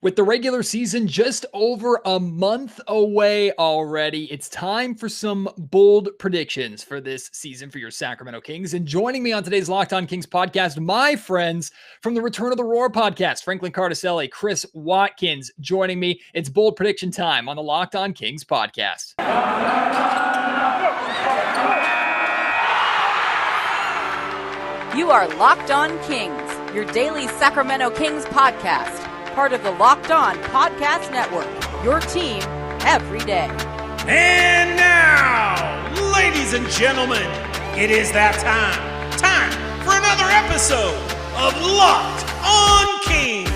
With the regular season just over a month away already, it's time for some bold predictions for this season for your Sacramento Kings. And joining me on today's Locked On Kings podcast, my friends from the Return of the Roar podcast, Franklin Cartoscelli, Chris Watkins joining me. It's bold prediction time on the Locked On Kings podcast. You are Locked On Kings, your daily Sacramento Kings podcast. Part of the Locked On Podcast Network, your team every day. And now, ladies and gentlemen, it is that time for another episode of Locked On Kings.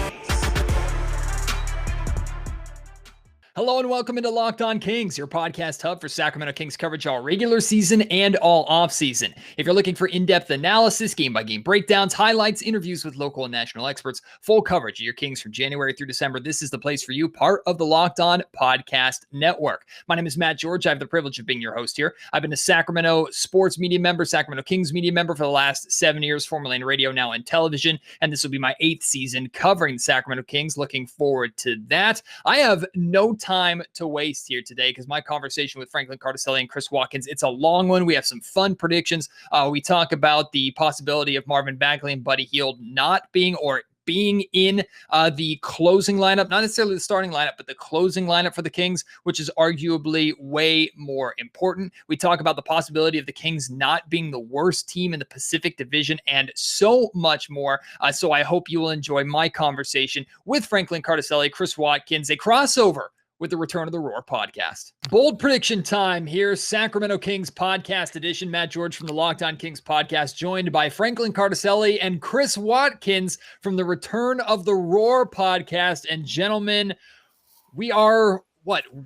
Hello and welcome into Locked On Kings, your podcast hub for Sacramento Kings coverage all regular season and all off-season. If you're looking for in-depth analysis, game-by-game breakdowns, highlights, interviews with local and national experts, full coverage of your Kings from January through December, this is the place for you, part of the Locked On Podcast Network. My name is Matt George. I have the privilege of being your host here. I've been a Sacramento sports media member, Sacramento Kings media member for the last 7 years, formerly in radio, now in television, and this will be my 8th season covering the Sacramento Kings. Looking forward to that. I have no time to waste here today because my conversation with Franklin Cartoscelli and Chris Watkins, it's a long one. We have some fun predictions. We talk about the possibility of Marvin, Bagley, and Buddy Hield not being in the closing lineup, not necessarily the starting lineup, but the closing lineup for the Kings, which is arguably way more important. We talk about the possibility of the Kings not being the worst team in the Pacific Division and so much more. So I hope you will enjoy my conversation with Franklin Cartoscelli, Chris Watkins, a crossover with the Return of the Roar podcast. Bold prediction time here, Sacramento Kings podcast edition. Matt George from the Locked On Kings podcast, joined by Franklin Cartoscelli and Chris Watkins from the Return of the Roar podcast. And gentlemen, we are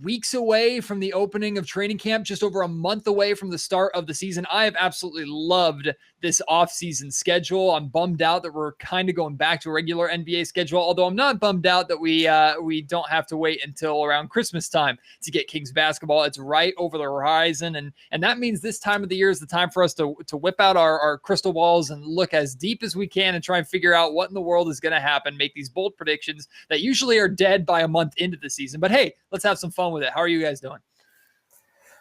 weeks away from the opening of training camp, just over a month away from the start of the season. I have absolutely loved this offseason schedule. I'm bummed out that we're kind of going back to a regular NBA schedule, although I'm not bummed out that we don't have to wait until around Christmas time to get Kings basketball. It's right over the horizon, and that means this time of the year is the time for us to whip out our crystal balls and look as deep as we can and try and figure out what in the world is going to happen, make these bold predictions that usually are dead by a month into the season. But hey, let's have some fun with it. How are you guys doing?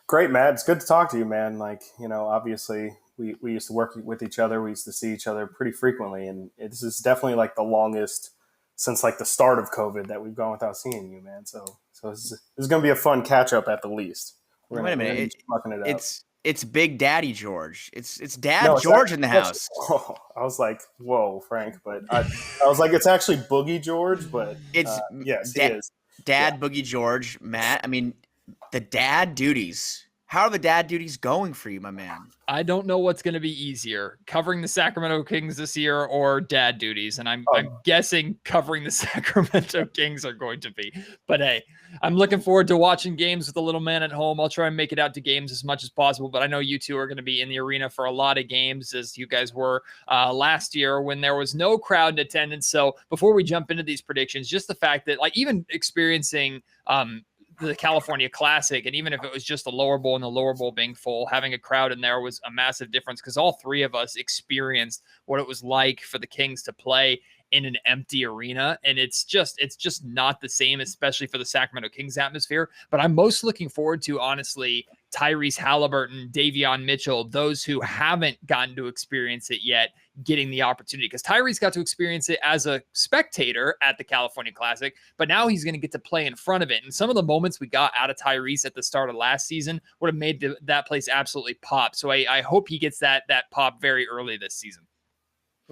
Great, Matt. It's good to talk to you, man. Obviously we used to work with each other. We used to see each other pretty frequently. And this is definitely like the longest since like the start of COVID that we've gone without seeing you, man. So this is going to be a fun catch up at the least. Wait a minute. It's Big Daddy George. It's Dad George in the house. I was like, whoa, Frank. But I was like, it's actually Boogie George, but yes, it is. Dad, Boogie George, Matt. I mean, the dad duties. How are the dad duties going for you, my man? I don't know what's going to be easier, covering the Sacramento Kings this year or dad duties. And I'm guessing covering the Sacramento Kings are going to be. But hey, I'm looking forward to watching games with the little man at home. I'll try and make it out to games as much as possible. But I know you two are going to be in the arena for a lot of games, as you guys were last year when there was no crowd in attendance. So before we jump into these predictions, just the fact that even experiencing the California Classic, and even if it was just the lower bowl and the lower bowl being full, having a crowd in there was a massive difference because all three of us experienced what it was like for the Kings to play in an empty arena. And it's just not the same, especially for the Sacramento Kings atmosphere. But I'm most looking forward to, honestly, Tyrese Halliburton, Davion Mitchell, those who haven't gotten to experience it yet, getting the opportunity, because Tyrese got to experience it as a spectator at the California Classic, but now he's going to get to play in front of it. And some of the moments we got out of Tyrese at the start of last season would have made that place absolutely pop. So I hope he gets that pop very early this season.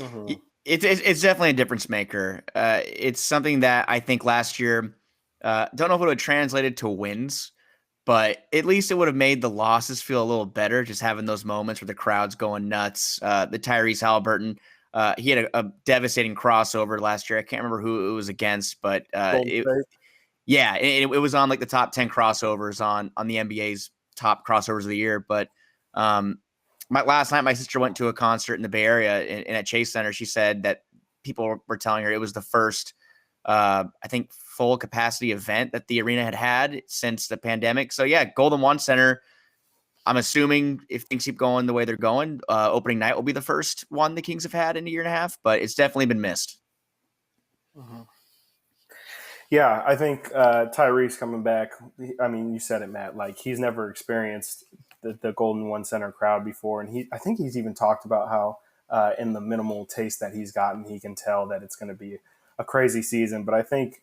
Mm-hmm. It's definitely a difference maker. It's something that I think last year, don't know if it would have translated to wins, but at least it would have made the losses feel a little better, just having those moments where the crowd's going nuts. The Tyrese Halliburton, he had a devastating crossover last year. I can't remember who it was against, but it was on like the top 10 crossovers on the NBA's top crossovers of the year. But last night, my sister went to a concert in the Bay Area and at Chase Center. She said that people were telling her it was the first, I think, full capacity event that the arena had since the pandemic. So yeah, Golden One Center, I'm assuming if things keep going the way they're going, opening night will be the first one the Kings have had in a year and a half, but it's definitely been missed. Mm-hmm. Yeah, I think Tyrese coming back. I mean, you said it, Matt. Like he's never experienced the Golden One Center crowd before, and I think he's even talked about how in the minimal taste that he's gotten, he can tell that it's going to be a crazy season. But I think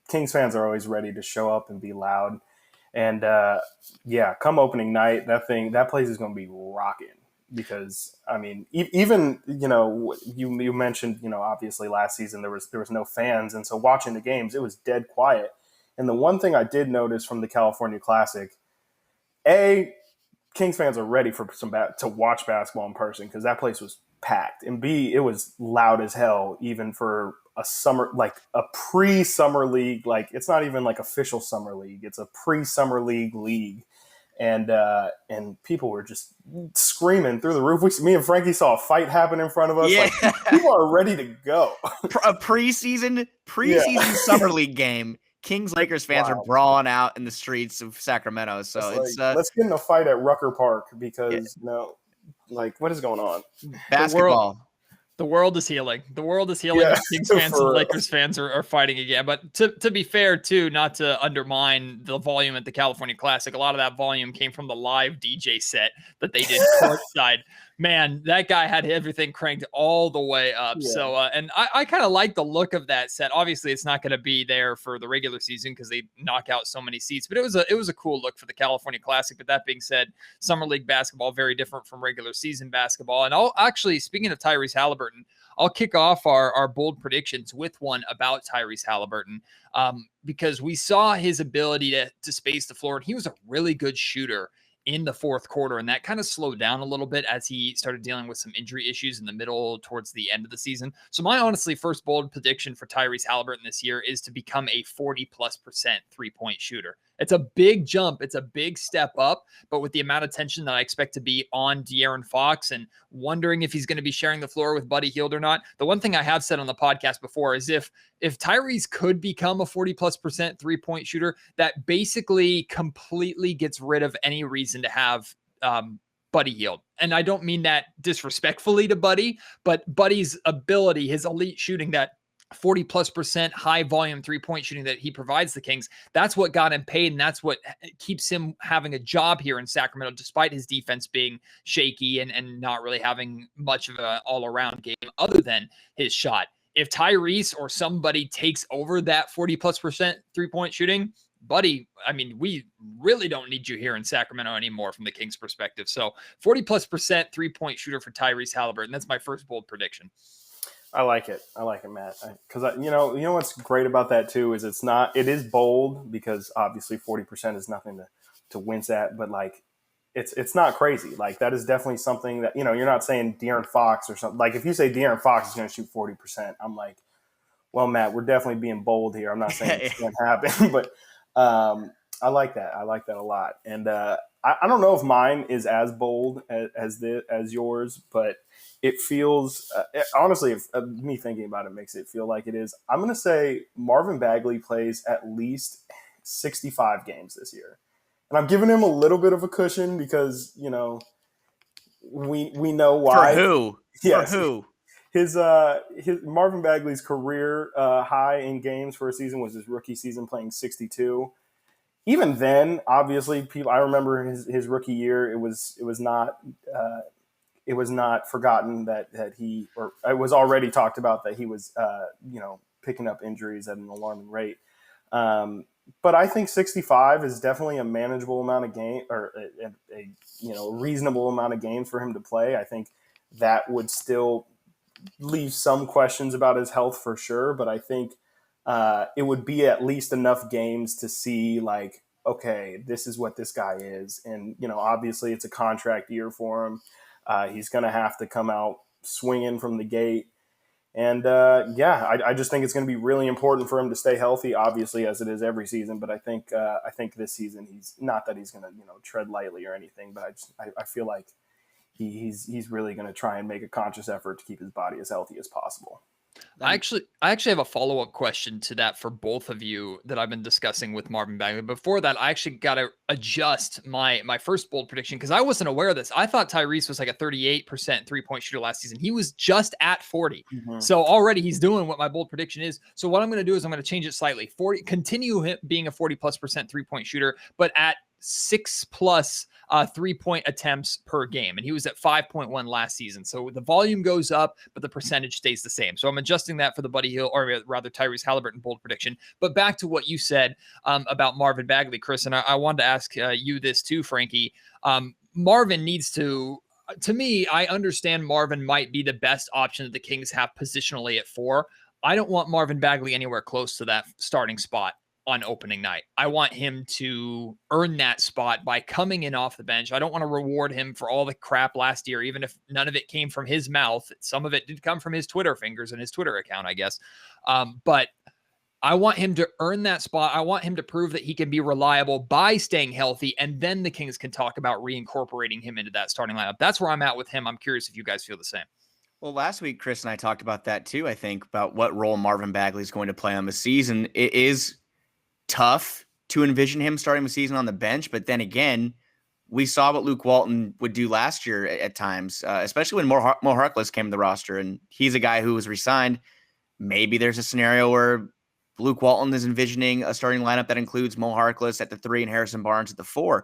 Kings fans are always ready to show up and be loud. And yeah, come opening night, that place is going to be rocking. Because I mean, even you mentioned obviously last season there was no fans, and so watching the games it was dead quiet. And the one thing I did notice from the California Classic, Kings fans are ready for to watch basketball in person because that place was packed, and B, it was loud as hell even for a summer, like a pre-summer league. Like it's not even like official summer league; it's a pre-summer league. And people were just screaming through the roof. Me and Frankie saw a fight happen in front of us. Yeah. Like, people are ready to go. A preseason summer league game. Kings Lakers fans are brawling out in the streets of Sacramento. So it's let's get in a fight at Rucker Park because what is going on? Basketball. The world is healing. The world is healing. Yeah, Kings fans and Lakers fans are fighting again. But to be fair, too, not to undermine the volume at the California Classic, a lot of that volume came from the live DJ set that they did courtside. Man, that guy had everything cranked all the way up. Yeah. So, and I kind of like the look of that set. Obviously, it's not going to be there for the regular season because they knock out so many seats. But it was a cool look for the California Classic. But that being said, summer league basketball very different from regular season basketball. And I'll actually, speaking of Tyrese Halliburton, I'll kick off our bold predictions with one about Tyrese Halliburton because we saw his ability to space the floor, and he was a really good shooter in the fourth quarter, and that kind of slowed down a little bit as he started dealing with some injury issues in the middle towards the end of the season. So my honestly first bold prediction for Tyrese Halliburton this year is to become a 40+% three-point shooter. It's a big jump. It's a big step up, but with the amount of tension that I expect to be on De'Aaron Fox and wondering if he's going to be sharing the floor with Buddy Hield or not. The one thing I have said on the podcast before is if Tyrese could become a 40+% three-point shooter, that basically completely gets rid of any reason to have Buddy Hield. And I don't mean that disrespectfully to Buddy, but Buddy's ability, his elite shooting, that 40+% high volume three-point shooting that he provides the Kings, that's what got him paid, and that's what keeps him having a job here in Sacramento, despite his defense being shaky and not really having much of an all-around game other than his shot. If Tyrese or somebody takes over that 40+% three-point shooting, Buddy, I mean, we really don't need you here in Sacramento anymore from the Kings' perspective. So 40+% three-point shooter for Tyrese Halliburton. That's my first bold prediction. I like it, Matt. Because you know what's great about that too is it is bold because obviously 40% is nothing to wince at, but like it's not crazy. Like that is definitely something that you're not saying De'Aaron Fox or something. Like if you say De'Aaron Fox is going to shoot 40%, I'm like, well, Matt, we're definitely being bold here. I'm not saying it's going to happen, but I like that. I like that a lot, and I don't know if mine is as bold as yours, but it feels honestly, me thinking about it makes it feel like it is. I'm going to say Marvin Bagley plays at least 65 games this year, and I'm giving him a little bit of a cushion because we know why. For who? Yes. For who? His Marvin Bagley's career high in games for a season was his rookie season, playing 62. Even then, obviously, I remember his rookie year. It was not forgotten that he, or it was already talked about that he was picking up injuries at an alarming rate. But I think 65 is definitely a manageable amount of game, or a reasonable amount of games for him to play. I think that would still leave some questions about his health for sure, but I think it would be at least enough games to see like, okay, this is what this guy is. And, obviously it's a contract year for him. He's going to have to come out swinging from the gate. And I just think it's going to be really important for him to stay healthy, obviously, as it is every season. But I think this season he's not that he's going to tread lightly or anything, but I feel like he's really going to try and make a conscious effort to keep his body as healthy as possible. I actually have a follow-up question to that for both of you that I've been discussing with Marvin Bagley. Before that, I actually got to adjust my first bold prediction because I wasn't aware of this. I thought Tyrese was like a 38% three-point shooter last season. He was just at 40. Mm-hmm. So already he's doing what my bold prediction is. So what I'm going to do is I'm going to change it slightly. 40, continue him being a 40+% three-point shooter, but at 6+ 3-point attempts per game. And he was at 5.1 last season. So the volume goes up, but the percentage stays the same. So I'm adjusting that for the Buddy Hield, or rather Tyrese Halliburton bold prediction. But back to what you said about Marvin Bagley, Chris, and I wanted to ask you this too, Frankie. Marvin needs to me, I understand Marvin might be the best option that the Kings have positionally at 4. I don't want Marvin Bagley anywhere close to that starting spot on opening night. I want him to earn that spot by coming in off the bench. I don't want to reward him for all the crap last year, even if none of it came from his mouth. Some of it did come from his Twitter fingers and his Twitter account, I guess. But I want him to earn that spot. I want him to prove that he can be reliable by staying healthy, and then the Kings can talk about reincorporating him into that starting lineup. That's where I'm at with him. I'm curious if you guys feel the same. Well, last week, Chris and I talked about that too, I think, about what role Marvin Bagley is going to play on the season. It is tough to envision him starting the season on the bench, but then again, we saw what Luke Walton would do last year at times, especially when Mo Harkless came to the roster, and he's a guy who was re-signed. Maybe there's a scenario where Luke Walton is envisioning a starting lineup that includes Mo Harkless at the 3 and Harrison Barnes at the 4.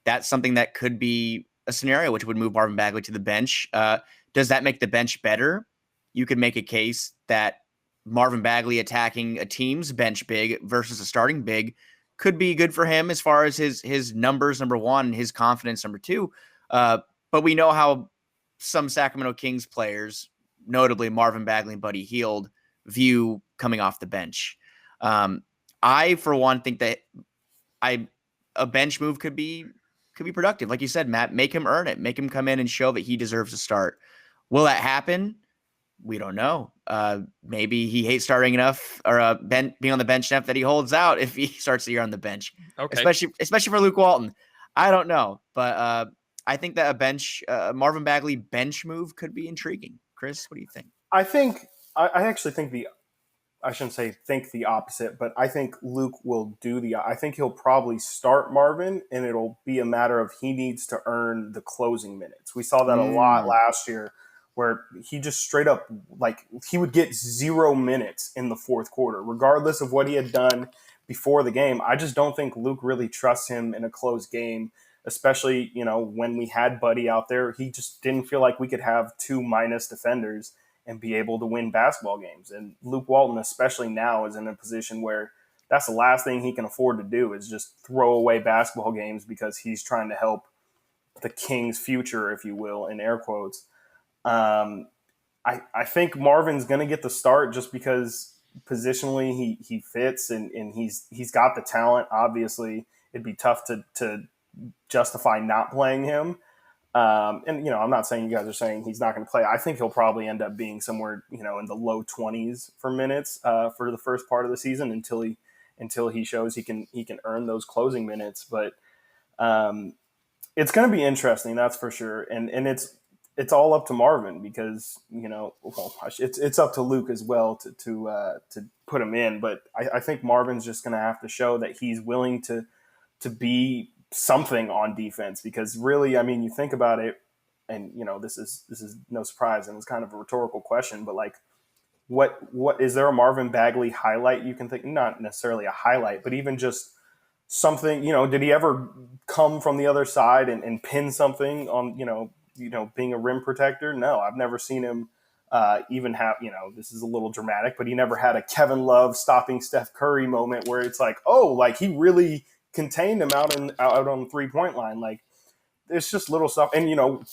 That's something that could be a scenario which would move Marvin Bagley to the bench. Does that make the bench better? You could make a case that Marvin Bagley attacking a team's bench big versus a starting big could be good for him as far as his numbers, number one, his confidence, number two. But we know how some Sacramento Kings players, notably Marvin Bagley and Buddy Hield, view coming off the bench. I, for one, think that a bench move could be productive. Like you said, Matt, make him earn it. Make him come in and show that he deserves to start. Will that happen? We don't know. Maybe he hates starting enough or being on the bench enough that he holds out if he starts the year on the bench. Okay. Especially for Luke Walton. I don't know, but I think that a bench Marvin Bagley bench move could be intriguing. Chris, what do you think? I actually think I shouldn't say think the opposite, but I think Luke will I think he'll probably start Marvin, and it'll be a matter of he needs to earn the closing minutes. We saw that a lot last year, where he just straight up, like, he would get 0 minutes in the fourth quarter, regardless of what he had done before the game. I just don't think Luke really trusts him in a close game, especially, when we had Buddy out there. He just didn't feel like we could have 2 minus defenders and be able to win basketball games. And Luke Walton, especially now, is in a position where that's the last thing he can afford to do, is just throw away basketball games because he's trying to help the Kings' future, if you will, in air quotes. I think Marvin's going to get the start just because positionally he fits and he's got the talent. Obviously, it'd be tough to justify not playing him. And I'm not saying you guys are saying he's not going to play. I think he'll probably end up being somewhere, in the low 20s for minutes for the first part of the season until he shows he can earn those closing minutes. But it's going to be interesting, that's for sure. And it's all up to Marvin because, it's up to Luke as well to put him in. But I think Marvin's just going to have to show that he's willing to be something on defense, because really, I mean, you think about it, and this is no surprise, and it's kind of a rhetorical question, but like, what is there a Marvin Bagley highlight you can think? Not necessarily a highlight, but even just something. Did he ever come from the other side and pin something on being a rim protector? No, I've never seen him even have. This is a little dramatic, but he never had a Kevin Love stopping Steph Curry moment where it's like, oh, like he really contained him out on the 3-point line. Like, it's just little stuff, and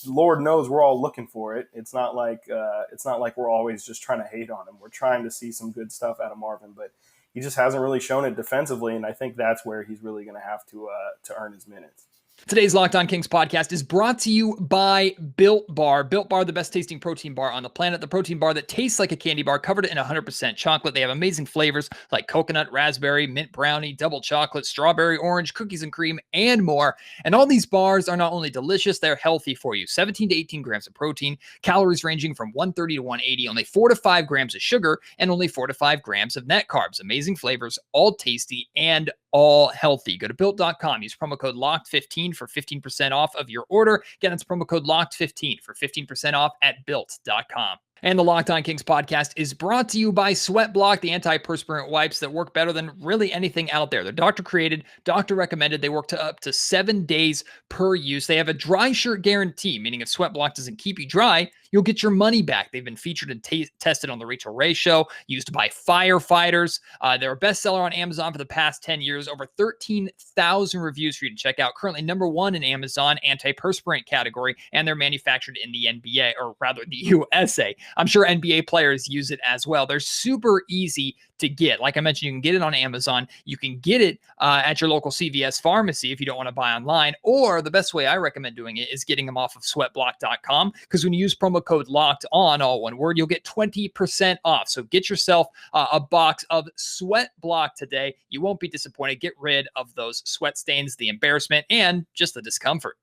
Lord knows we're all looking for it. It's not like we're always just trying to hate on him. We're trying to see some good stuff out of Marvin, but he just hasn't really shown it defensively, and I think that's where he's really going to have to earn his minutes. Today's Locked On Kings podcast is brought to you by Built Bar. Built Bar, the best tasting protein bar on the planet. The protein bar that tastes like a candy bar, covered in 100% chocolate. They have amazing flavors like coconut, raspberry, mint brownie, double chocolate, strawberry, orange, cookies and cream, and more. And all these bars are not only delicious, they're healthy for you. 17 to 18 grams of protein, calories ranging from 130 to 180, only 4 to 5 grams of sugar, and only 4 to 5 grams of net carbs. Amazing flavors, all tasty and all healthy. Go to built.com. Use promo code LOCKED15 for 15% off of your order. Again, it's promo code LOCKED15 for 15% off at built.com. And the Locked On Kings podcast is brought to you by Sweat Block, the antiperspirant wipes that work better than really anything out there. They're doctor created, doctor recommended. They work to up to 7 days per use. They have a dry shirt guarantee, meaning if Sweat Block doesn't keep you dry, you'll get your money back. They've been featured and tested on the Rachel Ray Show, used by firefighters. They're a bestseller on Amazon for the past 10 years, over 13,000 reviews for you to check out. Currently #1 in Amazon antiperspirant category, and they're manufactured in the NBA, or rather the USA. I'm sure NBA players use it as well. They're super easy to get. Like I mentioned, you can get it on Amazon. You can get it at your local CVS pharmacy if you don't want to buy online. Or the best way I recommend doing it is getting them off of sweatblock.com, because when you use promo code LOCKED ON, all one word, you'll get 20% off. So get yourself a box of Sweat Block today. You won't be disappointed. Get rid of those sweat stains, the embarrassment, and just the discomfort.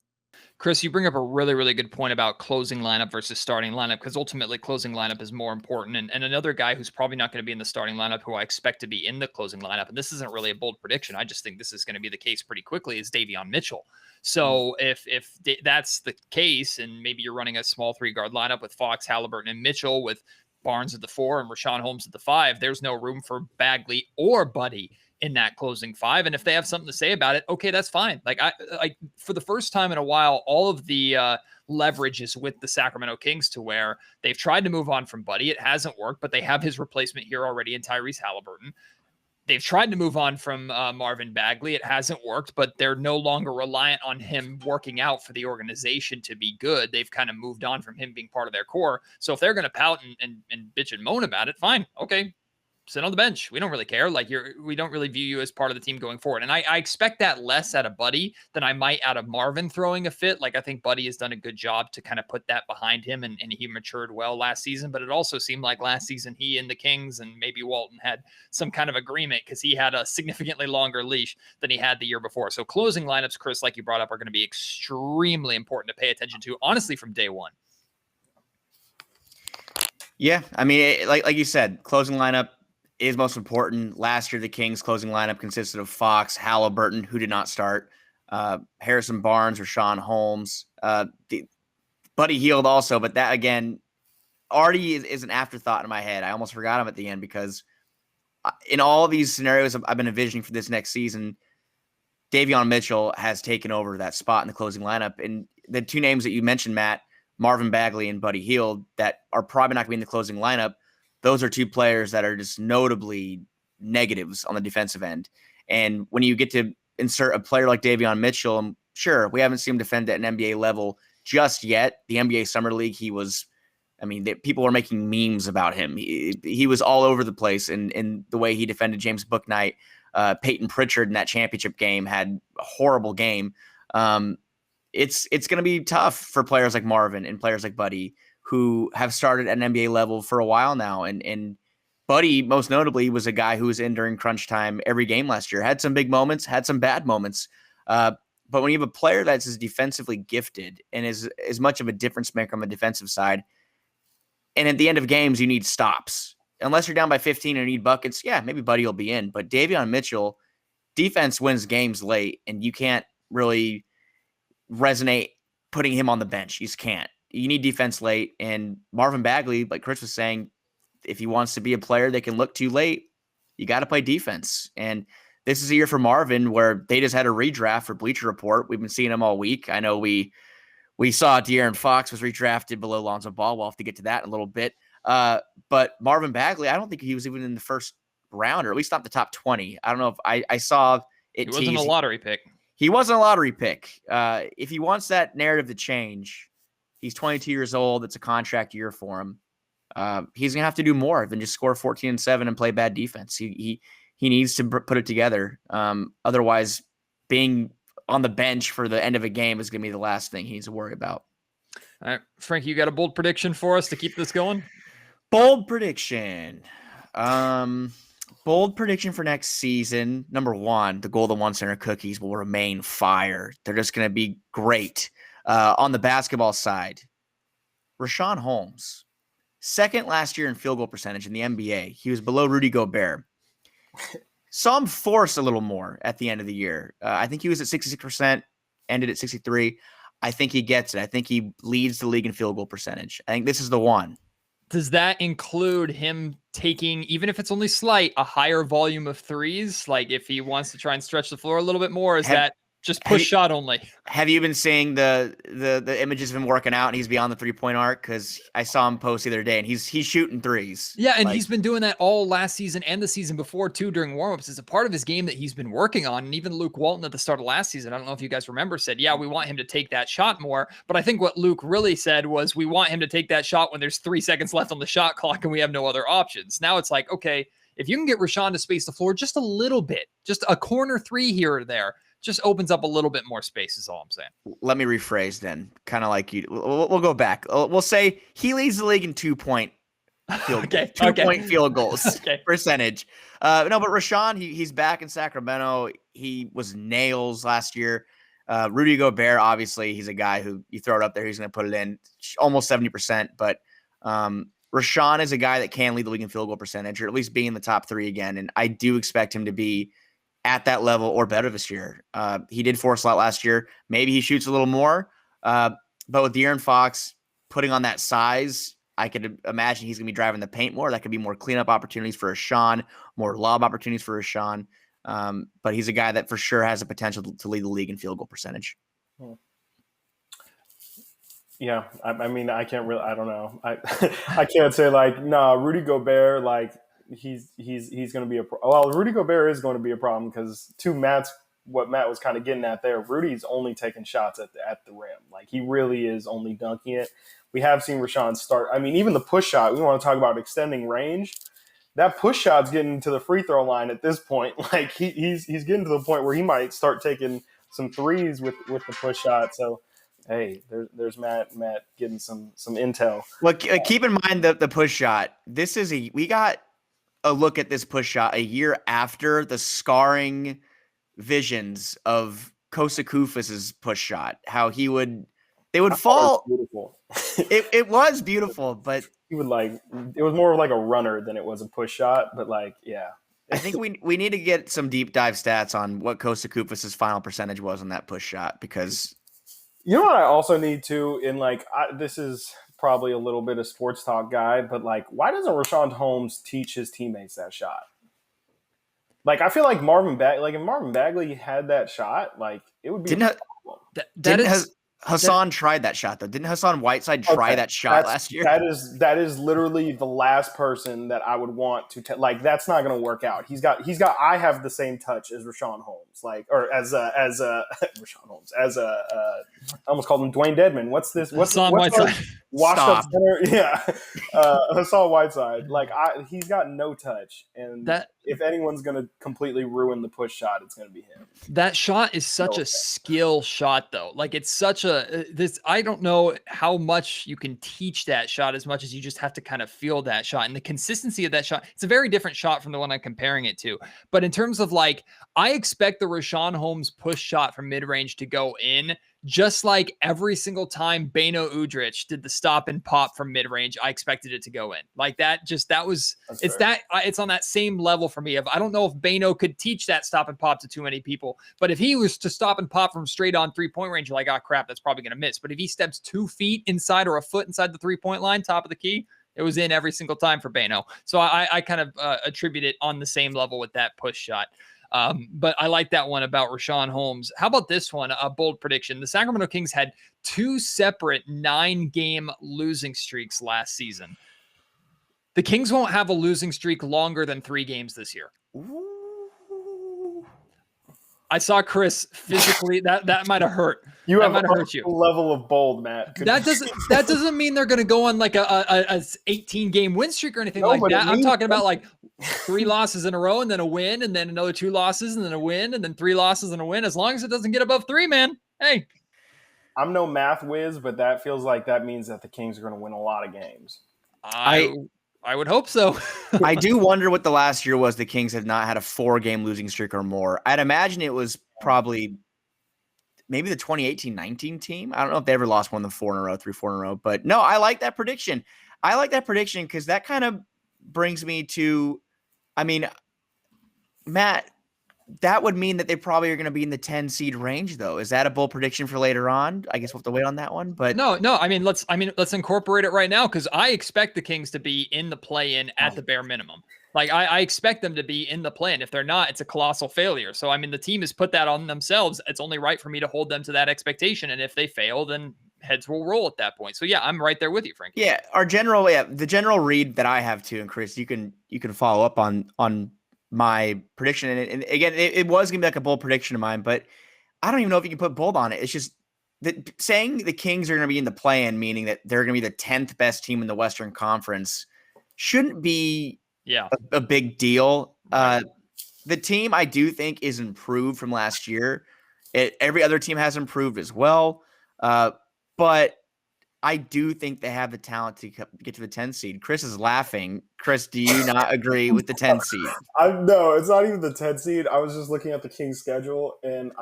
Chris, you bring up a really, really good point about closing lineup versus starting lineup, because ultimately closing lineup is more important. And another guy who's probably not going to be in the starting lineup, who I expect to be in the closing lineup, and this isn't really a bold prediction, I just think this is going to be the case pretty quickly, is Davion Mitchell. So if that's the case, and maybe you're running a small 3-guard lineup with Fox, Halliburton, and Mitchell, with Barnes at the 4 and Rashawn Holmes at the 5, there's no room for Bagley or Buddy in that closing 5. And if they have something to say about it, okay, that's fine. Like I for the first time in a while, all of the leverage is with the Sacramento Kings, to where they've tried to move on from Buddy. It hasn't worked, but they have his replacement here already in Tyrese Halliburton. They've tried to move on from Marvin Bagley. It hasn't worked, but they're no longer reliant on him working out for the organization to be good. They've kind of moved on from him being part of their core. So if they're going to pout and bitch and moan about it, fine. Okay, sit on the bench. We don't really care. Like we don't really view you as part of the team going forward. And I expect that less out of Buddy than I might out of Marvin throwing a fit. Like I think Buddy has done a good job to kind of put that behind him, and he matured well last season. But it also seemed like last season he and the Kings and maybe Walton had some kind of agreement, because he had a significantly longer leash than he had the year before. So closing lineups, Chris, like you brought up, are going to be extremely important to pay attention to, honestly, from day one. Yeah, I mean, like you said, closing lineup is most important. Last year, the Kings' closing lineup consisted of Fox, Halliburton, who did not start, Harrison Barnes, Rashawn Holmes, Buddy Hield also, but that, again, already is an afterthought in my head. I almost forgot him at the end, because in all of these scenarios I've been envisioning for this next season, Davion Mitchell has taken over that spot in the closing lineup. And the two names that you mentioned, Matt, Marvin Bagley and Buddy Hield, that are probably not going to be in the closing lineup, those are two players that are just notably negatives on the defensive end. And when you get to insert a player like Davion Mitchell, sure, we haven't seen him defend at an NBA level just yet. The NBA Summer League, people were making memes about him. He was all over the place in the way he defended James Bouknight. Peyton Pritchard in that championship game had a horrible game. It's going to be tough for players like Marvin and players like Buddy, who have started at an NBA level for a while now. And Buddy, most notably, was a guy who was in during crunch time every game last year. Had some big moments, had some bad moments. But when you have a player that's as defensively gifted and is as much of a difference maker on the defensive side, and at the end of games, you need stops. Unless you're down by 15 and you need buckets, yeah, maybe Buddy will be in. But Davion Mitchell, defense wins games late, and you can't really resonate putting him on the bench. You just can't. You need defense late. And Marvin Bagley, like Chris was saying, if he wants to be a player they can look to late, you got to play defense. And this is a year for Marvin where they just had a redraft for Bleacher Report. We've been seeing him all week. I know we saw De'Aaron Fox was redrafted below Lonzo Ball. We'll have to get to that in a little bit. But Marvin Bagley, I don't think he was even in the first round, or at least not the top 20. I don't know if I saw it. He wasn't a lottery pick. He wasn't a lottery pick. If he wants that narrative to change, he's 22 years old. It's a contract year for him. He's going to have to do more than just score 14-7 and play bad defense. He needs to put it together. Otherwise, being on the bench for the end of a game is going to be the last thing he needs to worry about. All right, Frank, you got a bold prediction for us to keep this going? Bold prediction. Bold prediction for next season. Number one, the Golden One Center Cookies will remain fire. They're just going to be great. On the basketball side, Richaun Holmes, second last year in field goal percentage in the NBA. He was below Rudy Gobert. Saw him force a little more at the end of the year. I think he was at 66%, ended at 63%. I think he gets it. I think he leads the league in field goal percentage. I think this is the one. Does that include him taking, even if it's only slight, a higher volume of threes? Like if he wants to try and stretch the floor a little bit more, is that just push shot only? Have you been seeing the images of him working out and he's beyond the 3-point arc? Because I saw him post the other day and he's shooting threes. Yeah, and he's been doing that all last season and the season before too during warmups. It's a part of his game that he's been working on. And even Luke Walton at the start of last season, I don't know if you guys remember, said, yeah, we want him to take that shot more. But I think what Luke really said was we want him to take that shot when there's 3 seconds left on the shot clock and we have no other options. Now it's like, okay, if you can get Richaun to space the floor just a little bit, just a corner 3 here or there, just opens up a little bit more space is all I'm saying. Let me rephrase then, kind of like you. We'll go back. We'll say he leads the league in 2-point field goals. 2-point field goals percentage. No, but Richaun, he's back in Sacramento. He was nails last year. Rudy Gobert, obviously, he's a guy who you throw it up there, he's going to put it in almost 70%. But Richaun is a guy that can lead the league in field goal percentage, or at least be in the top 3 again. And I do expect him to be at that level or better this year. He did force a lot last year. Maybe he shoots a little more. But with De'Aaron Fox putting on that size, I could imagine he's going to be driving the paint more. That could be more cleanup opportunities for Richaun, more lob opportunities for Richaun. But he's a guy that for sure has the potential to lead the league in field goal percentage. Yeah, I mean, I can't really. I don't know. I can't say like, nah, Rudy Gobert, like he's going to be Rudy Gobert is going to be a problem because what Matt was kind of getting at there. Rudy's only taking shots at the rim. Like he really is only dunking it. We have seen Richaun start. I mean, even the push shot. We want to talk about extending range. That push shot's getting to the free throw line at this point. Like he's getting to the point where he might start taking some threes with the push shot. So. Hey, there's Matt getting some intel. Well, keep in mind the push shot. We got a look at this push shot a year after the scarring visions of Kosta Koufos's push shot. How they would fall. It was beautiful. It was beautiful, but he would it was more like a runner than it was a push shot. But yeah. I think we need to get some deep dive stats on what Kosta Koufos's final percentage was on that push shot because. You know what I also need to, this is probably a little bit of sports talk guy, but why doesn't Richaun Holmes teach his teammates that shot? I feel like if Marvin Bagley had that shot, it would be a problem. Hassan tried that shot though. Didn't Hassan Whiteside try that shot last year? That is literally the last person that I would want to that's not going to work out. He's got I have the same touch as Richaun Holmes, Richaun Holmes I almost called him Dwayne Dedman. What's Hassan Whiteside? Washed up center, yeah. Hassan Whiteside, he's got no touch, and if anyone's going to completely ruin the push shot, it's going to be him. That shot is such a skill shot, though. It's such I don't know how much you can teach that shot as much as you just have to kind of feel that shot and the consistency of that shot. It's a very different shot from the one I'm comparing it to. But in terms of I expect the Richaun Holmes push shot from mid-range to go in. Just like every single time Beno Udrich did the stop and pop from mid-range, I expected it to go in. It's on that same level for me. I don't know if Beno could teach that stop and pop to too many people, but if he was to stop and pop from straight on 3-point range, you're like, oh crap, that's probably going to miss. But if he steps 2 feet inside or a foot inside the 3-point line, top of the key, it was in every single time for Beno. So I kind of attribute it on the same level with that push shot. But I like that one about Richaun Holmes. How about this one? A bold prediction. The Sacramento Kings had 2 separate 9-game losing streaks last season. The Kings won't have a losing streak longer than 3 games this year. Ooh. I saw Chris physically. That might have hurt. You that have might a have hurt you. Level of bold, Matt. That doesn't mean they're going to go on a 18-game win streak or anything that. I'm talking about 3 losses in a row and then a win and then another 2 losses and then a win and then 3 losses and a win. As long as it doesn't get above 3, man. Hey. I'm no math whiz, but that feels like that means that the Kings are going to win a lot of games. I would hope so. I do wonder what the last year was the Kings had not had a 4-game losing streak or more. I'd imagine it was probably maybe the 2018-19 team. I don't know if they ever lost more than 4 in a row, 3-4 in a row. But no, I like that prediction. I like that prediction because that kind of brings me to, I mean, Matt, that would mean that they probably are going to be in the 10 seed range, though. Is that a bold prediction for later on? I guess we'll have to wait on that one. But no. Let's incorporate it right now because I expect the Kings to be in the play-in at the bare minimum. Like I expect them to be in the play-in. If they're not, it's a colossal failure. So I mean, the team has put that on themselves. It's only right for me to hold them to that expectation. And if they fail, then heads will roll at that point. So yeah, I'm right there with you, Frank. Yeah, the general read that I have too, and Chris, you can follow up on my prediction. And again, it was gonna be like a bold prediction of mine, but I don't even know if you can put bold on it. It's just that saying the Kings are gonna be in the play-in, meaning that they're gonna be the 10th best team in the Western Conference, shouldn't be a big deal. Right. The team I do think is improved from last year. Every other team has improved as well. But I do think they have the talent to get to the 10 seed. Chris is laughing. Chris, do you not agree with the 10 seed? No, it's not even the 10 seed. I was just looking at the Kings schedule, and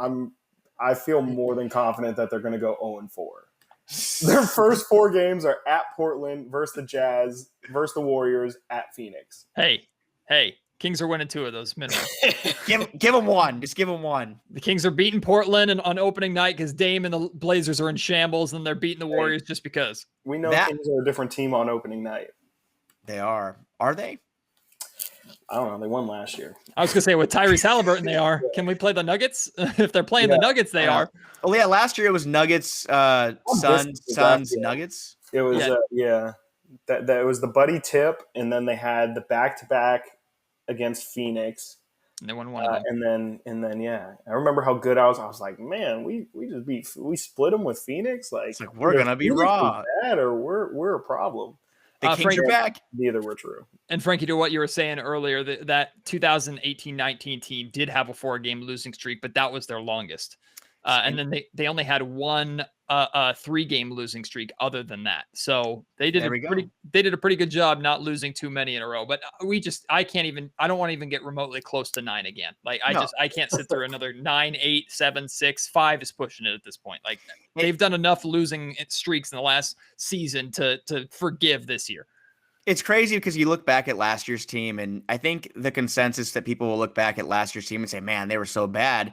I feel more than confident that they're going to go 0-4. Their first 4 games are at Portland, versus the Jazz, versus the Warriors, at Phoenix. Hey, Kings are winning 2 of those minimum. give them one. Just give them one. The Kings are beating Portland on opening night because Dame and the Blazers are in shambles, and they're beating the Warriors just because. We know Kings are a different team on opening night. They are. Are they? I don't know. They won last year. I was going to say with Tyrese Halliburton, they are. Can we play the Nuggets? If they're playing the Nuggets, they are. Oh, yeah. Last year it was Nuggets, Suns, Nuggets. It was, That was the Buddy Tip, and then they had the back-to-back against Phoenix. And they won one of them. And then, I remember how good I was. I was like, man, we split them with Phoenix. Like, it's like we're going to be raw. Bad, or we're a problem. The Kings are back. Neither were true. And Frankie, to what you were saying earlier, that 2018-19 team did have a 4-game losing streak, but that was their longest. And then they only had one 3-game losing streak other than that. So they did a pretty good job not losing too many in a row. But I don't want to even get remotely close to 9 again. Like I can't sit through another 9, 8, 7, 6, 5 is pushing it at this point. Like they've done enough losing streaks in the last season to forgive this year. It's crazy because you look back at last year's team, and I think the consensus that people will look back at last year's team and say, man, they were so bad.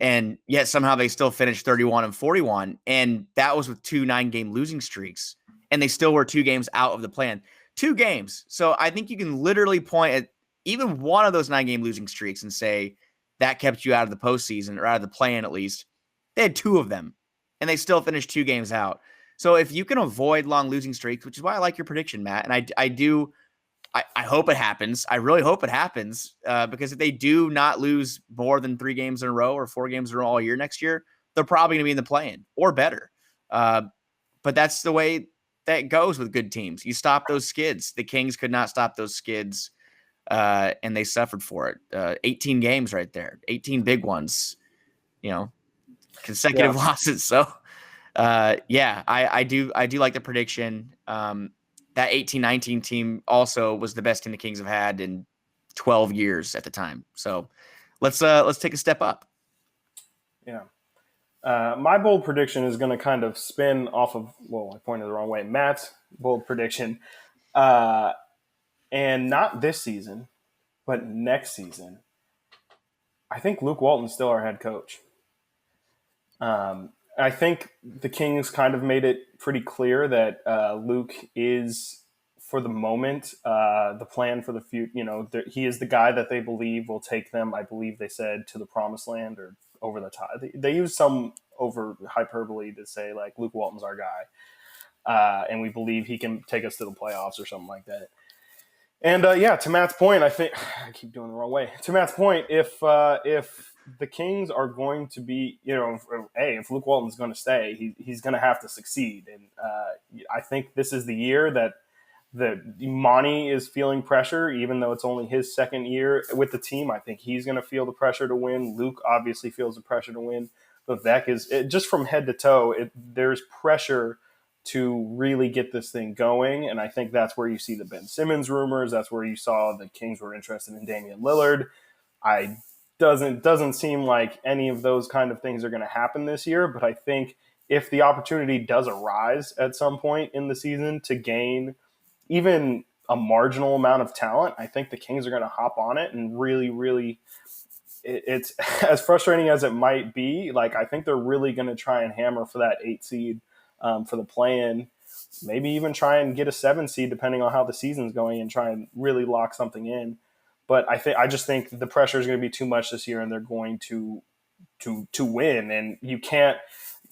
And yet somehow they still finished 31-41. And that was with 2 9-game losing streaks. And they still were 2 games out of the plan. 2 games. So I think you can literally point at even one of those 9-game losing streaks and say that kept you out of the postseason or out of the play-in at least. They had 2 of them. And they still finished 2 games out. So if you can avoid long losing streaks, which is why I like your prediction, Matt, and I hope it happens. I really hope it happens because if they do not lose more than 3 games in a row or 4 games in a row all year next year, they're probably going to be in the play-in or better. But that's the way that goes with good teams. You stop those skids. The Kings could not stop those skids, and they suffered for it. 18 games right there, 18 big ones, consecutive losses. So, I do like the prediction. That 18-19 team also was the best team the Kings have had in 12 years at the time. So let's take a step up. Yeah. My bold prediction is going to kind of spin off of, I pointed the wrong way, Matt's bold prediction. And not this season, but next season. I think Luke Walton's still our head coach. I think the Kings kind of made it pretty clear that Luke is, for the moment, the plan for the future. He is the guy that they believe will take them, I believe they said, to the promised land or over the top. They use some over hyperbole to say, like, Luke Walton's our guy. And we believe he can take us to the playoffs or something like that. And, to Matt's point, I think – I keep doing it the wrong way. To Matt's point, if the Kings are going to be, if Luke Walton's going to stay, he's going to have to succeed. And I think this is the year that Monty is feeling pressure, even though it's only his second year with the team. I think he's going to feel the pressure to win. Luke obviously feels the pressure to win. But Vec is just from head to toe. There's pressure to really get this thing going, and I think that's where you see the Ben Simmons rumors. That's where you saw the Kings were interested in Damian Lillard. Doesn't seem like any of those kind of things are going to happen this year, but I think if the opportunity does arise at some point in the season to gain even a marginal amount of talent, I think the Kings are going to hop on it and really, really, it's as frustrating as it might be. Like, I think they're really going to try and hammer for that 8 seed for the play-in, maybe even try and get a 7 seed depending on how the season's going and try and really lock something in. But I just think the pressure is going to be too much this year, and they're going to win. And you can't.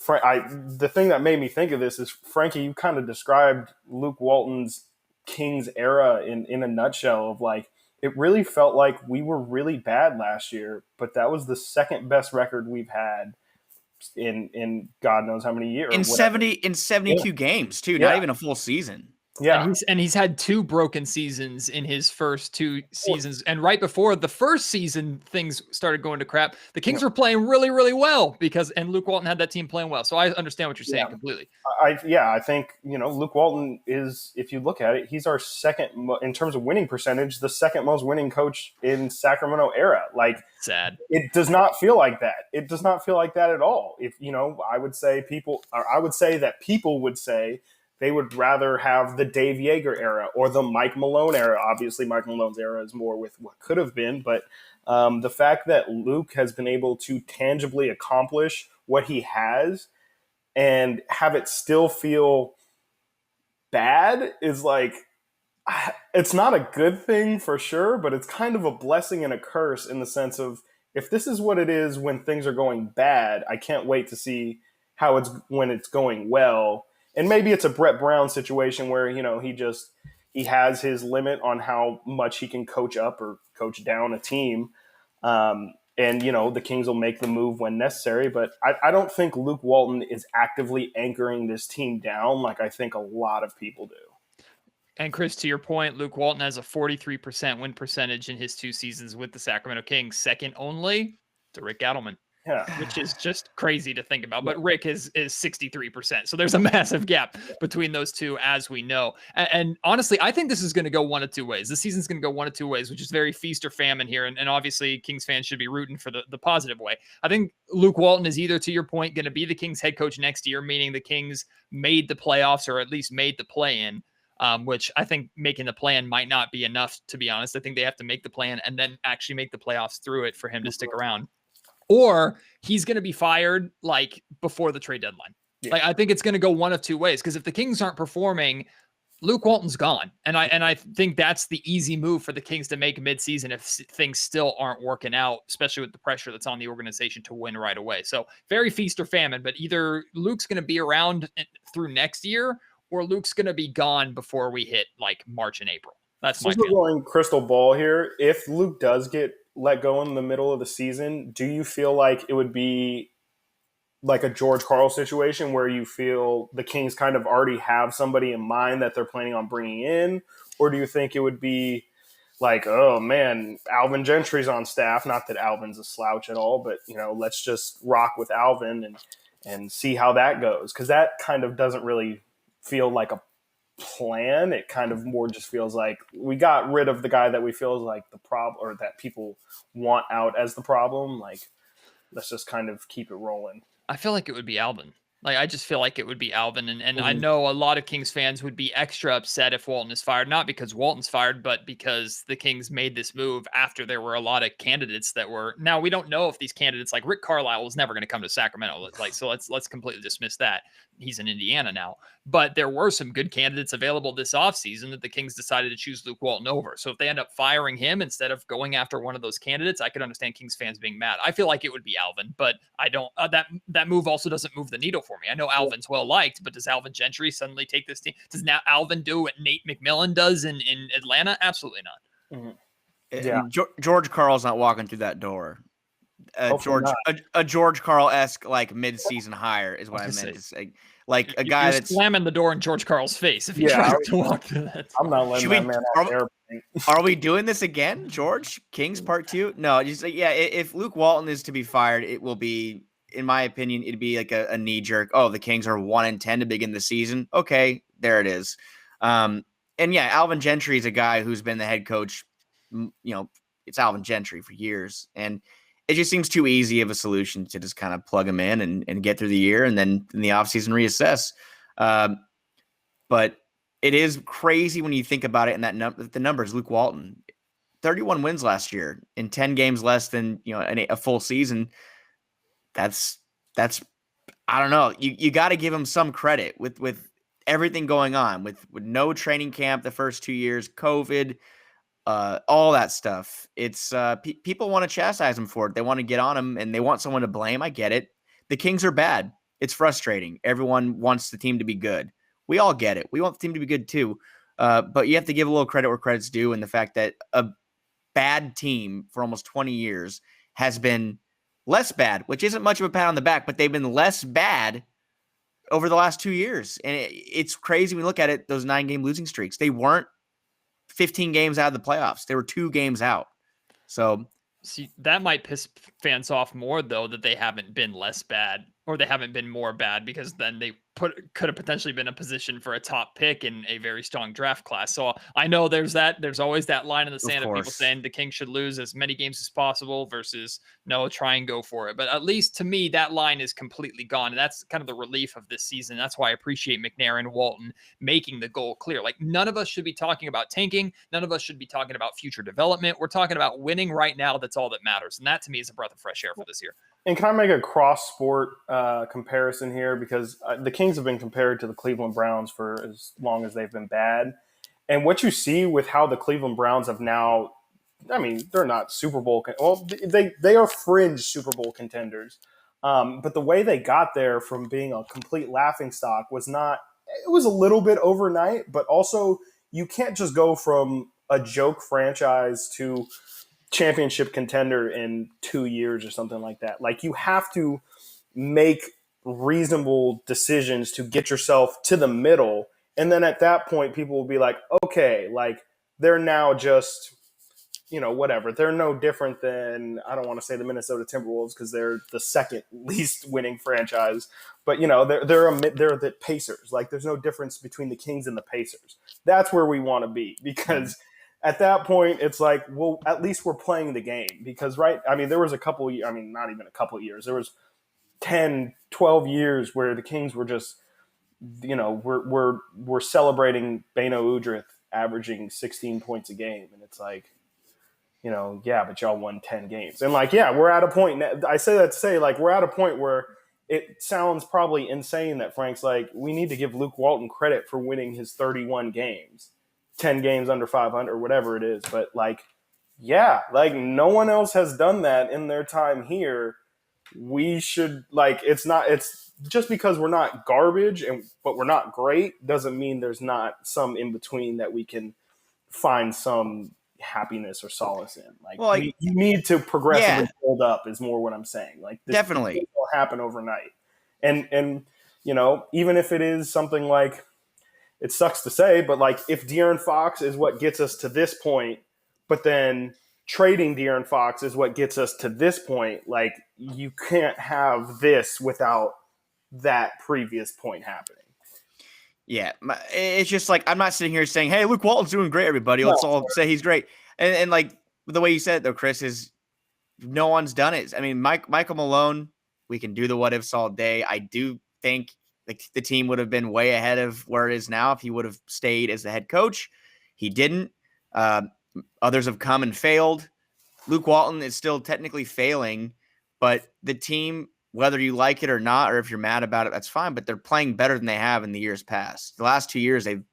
The thing that made me think of this is, Frankie, you kind of described Luke Walton's Kings era in a nutshell. Of like, it really felt like we were really bad last year, but that was the second best record we've had in God knows how many years. In 72 games too, not even a full season. Yeah. And he's had 2 broken seasons in his first 2 seasons. And right before the first season, things started going to crap. The Kings were playing really, really well and Luke Walton had that team playing well. So I understand what you're saying completely. I think, Luke Walton is, if you look at it, he's our second, in terms of winning percentage, the second most winning coach in Sacramento era. Like, sad. It does not feel like that. It does not feel like that at all. If, I would say that people would say they would rather have the Dave Yeager era or the Mike Malone era. Obviously, Mike Malone's era is more with what could have been. But the fact that Luke has been able to tangibly accomplish what he has and have it still feel bad is like, it's not a good thing for sure, but it's kind of a blessing and a curse in the sense of, if this is what it is when things are going bad, I can't wait to see how it's when it's going well. And maybe it's a Brett Brown situation where, he has his limit on how much he can coach up or coach down a team. And, the Kings will make the move when necessary. But I don't think Luke Walton is actively anchoring this team down like I think a lot of people do. And Chris, to your point, Luke Walton has a 43% win percentage in his 2 seasons with the Sacramento Kings, second only to Rick Adelman. Yeah. Which is just crazy to think about. But Rick is 63%. So there's a massive gap between those two, as we know. And honestly, I think this is going to go one of 2 ways. This season's going to go one of 2 ways, which is very feast or famine here. And obviously, Kings fans should be rooting for the positive way. I think Luke Walton is either, to your point, going to be the Kings head coach next year, meaning the Kings made the playoffs or at least made the play-in, which I think making the play-in might not be enough, to be honest. I think they have to make the play-in and then actually make the playoffs through it for him to stick around. Or he's going to be fired like before the trade deadline. Yeah. Like, I think it's going to go one of 2 ways, because if the Kings aren't performing, Luke Walton's gone. And I think that's the easy move for the Kings to make midseason if things still aren't working out, especially with the pressure that's on the organization to win right away. So very feast or famine, but either Luke's going to be around through next year or Luke's going to be gone before we hit like March and April. That's my feeling. Going crystal ball here. If Luke does get let go in the middle of the season, do you feel like it would be like a George Karl situation where you feel the Kings kind of already have somebody in mind that they're planning on bringing in? Or do you think it would be like, oh man, Alvin Gentry's on staff? Not that Alvin's a slouch at all, but let's just rock with Alvin and see how that goes. Because that kind of doesn't really feel like a plan. It kind of more just feels like we got rid of the guy that we feel is like the problem, or that people want out as the problem. Like, let's just kind of keep it rolling. I feel like it would be Alvin. Like, I just feel like it would be Alvin. And I know a lot of Kings fans would be extra upset if Walton is fired, not because Walton's fired, but because the Kings made this move after there were a lot of candidates that were. Now, we don't know if these candidates, like Rick Carlisle, was never going to come to Sacramento. Like, so let's completely dismiss that. He's in Indiana now. But there were some good candidates available this offseason that the Kings decided to choose Luke Walton over. So if they end up firing him instead of going after one of those candidates, I could understand Kings fans being mad. I feel like it would be Alvin, but I don't. That move also doesn't move the needle for me. I know Alvin's well liked, but does Alvin Gentry suddenly take this team? Does now Alvin do what Nate McMillan does in Atlanta? Absolutely not. Yeah, George Karl's not walking through that door. Hopefully not. A George Karl-esque like mid-season hire is what I was meant gonna to say. Like a You're guy that's slamming the door in George Karl's face if he Yeah, tries to walk through that. I'm not letting Should that we- man are- off the airplane. Are we doing this again, George? Kings Part 2? No, just like, yeah, if Luke Walton is to be fired, it will be, in my opinion, it'd be like a knee jerk. Oh, the Kings are 1-10 to begin the season. Okay, there it is. And yeah, Alvin Gentry is a guy who's been the head coach. It's Alvin Gentry for years, and it just seems too easy of a solution to just kind of plug him in and get through the year, and then in the offseason reassess. But it is crazy when you think about it, and the numbers. Luke Walton, 31 wins last year in 10 games less than a full season. That's I don't know. You got to give him some credit with everything going on with no training camp the first 2 years, COVID, all that stuff. It's people want to chastise him for it. They want to get on him and they want someone to blame. I get it. The Kings are bad. It's frustrating. Everyone wants the team to be good. We all get it. We want the team to be good too. But you have to give a little credit where credit's due. And the fact that a bad team for almost 20 years has been less bad, which isn't much of a pat on the back, but they've been less bad over the last 2 years. And it's crazy when you look at it, those 9-game losing streaks. They weren't 15 games out of the playoffs. They were 2 games out. So see, that might piss fans off more, though, that they haven't been less bad or they haven't been more bad, because then they could have potentially been a position for a top pick in a very strong draft class. So I know there's always that line in the sand of people saying the Kings should lose as many games as possible versus no, try and go for it. But at least to me, that line is completely gone. And that's kind of the relief of this season. That's why I appreciate McNair and Walton making the goal clear. Like, none of us should be talking about tanking. None of us should be talking about future development. We're talking about winning right now. That's all that matters. And that to me is a breath of fresh air for this year. And can I make a cross-sport comparison here? Because the Kings have been compared to the Cleveland Browns for as long as they've been bad. And what you see with how the Cleveland Browns have now, I mean, they're not Super Bowl. Well, they are fringe Super Bowl contenders. But the way they got there from being a complete laughingstock was not – it was a little bit overnight, but also you can't just go from a joke franchise to – championship contender in 2 years or something like that. Like, you have to make reasonable decisions to get yourself to the middle. And then at that point, people will be like, okay, like, they're now just, whatever. They're no different than, I don't want to say the Minnesota Timberwolves because they're the second least winning franchise, but they're the Pacers. Like, there's no difference between the Kings and the Pacers. That's where we want to be, because at that point, it's like, well, at least we're playing the game. Because, right, I mean, there was not even a couple of years. There was 10, 12 years where the Kings were just, we're celebrating Beno Udrih averaging 16 points a game. And it's like, yeah, but y'all won 10 games. And like, yeah, we're at a point. I say that to say, like, we're at a point where it sounds probably insane that Frank's like, we need to give Luke Walton credit for winning his 31 games. 10 games under 500 or whatever it is. But like, yeah, like, no one else has done that in their time here. We should, like, it's just because we're not garbage but we're not great doesn't mean there's not some in between that we can find some happiness or solace in. Like, you need to progressively build up is more what I'm saying. Like, this definitely will happen overnight. And even if it is something like, it sucks to say, but like, if De'Aaron Fox is what gets us to this point, but then trading De'Aaron Fox is what gets us to this point, like, you can't have this without that previous point happening. Yeah, it's just like, I'm not sitting here saying, hey, Luke Walton's doing great, everybody. Let's all say he's great. And like, the way you said it, though, Chris, is no one's done it. I mean, Michael Malone, we can do the what ifs all day. I do think the team would have been way ahead of where it is now if he would have stayed as the head coach. He didn't. Others have come and failed. Luke Walton is still technically failing, but the team, whether you like it or not, or if you're mad about it, that's fine. But they're playing better than they have in the years past. The last 2 years, they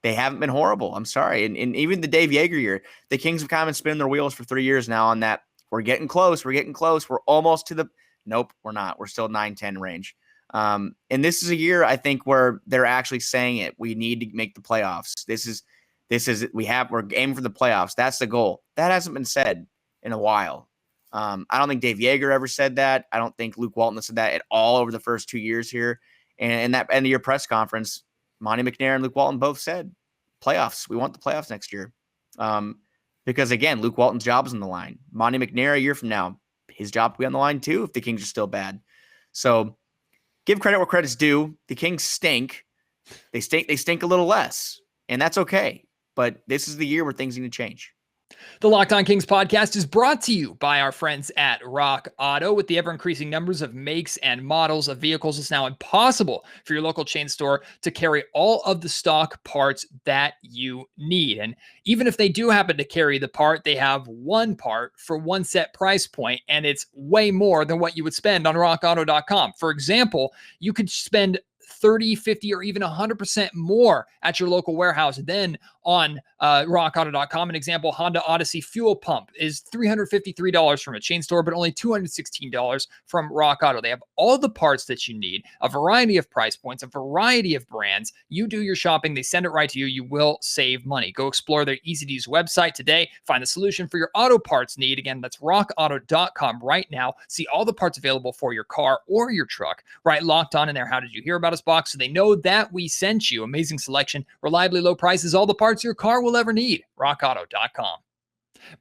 haven't been horrible. I'm sorry. And even the Dave Yeager year, the Kings have kind of been spinning their wheels for 3 years now on that. We're getting close. We're almost to the – nope, we're not. We're still 9-10 range. And this is a year, I think, where they're actually saying it. We need to make the playoffs. We're aiming for the playoffs. That's the goal. That hasn't been said in a while. I don't think Dave Yeager ever said that. I don't think Luke Walton said that at all over the first 2 years here. And in that end of year press conference, Monty McNair and Luke Walton both said playoffs. We want the playoffs next year. Because again, Luke Walton's job is on the line. Monty McNair a year from now, his job will be on the line too if the Kings are still bad. So give credit where credit's due. The Kings stink. They stink a little less, and that's okay. But this is the year where things need to change. The Locked On Kings podcast is brought to you by our friends at Rock Auto. With the ever-increasing numbers of makes and models of vehicles, it's now impossible for your local chain store to carry all of the stock parts that you need. And even if they do happen to carry the part, they have one part for one set price point, and it's way more than what you would spend on rockauto.com. For example, you could spend 30, 50, or even 100% more at your local warehouse than on rockauto.com. An example, Honda Odyssey fuel pump is $353 from a chain store, but only $216 from Rock Auto. They have all the parts that you need, a variety of price points, a variety of brands. You do your shopping, they send it right to you. You will save money. Go explore their easy-to-use website today. Find the solution for your auto parts need. Again, that's rockauto.com right now. See all the parts available for your car or your truck. Right, Locked On in there. How did you hear about us box? So they know that we sent you. Amazing selection, reliably low prices, all the parts your car will ever need. rockauto.com.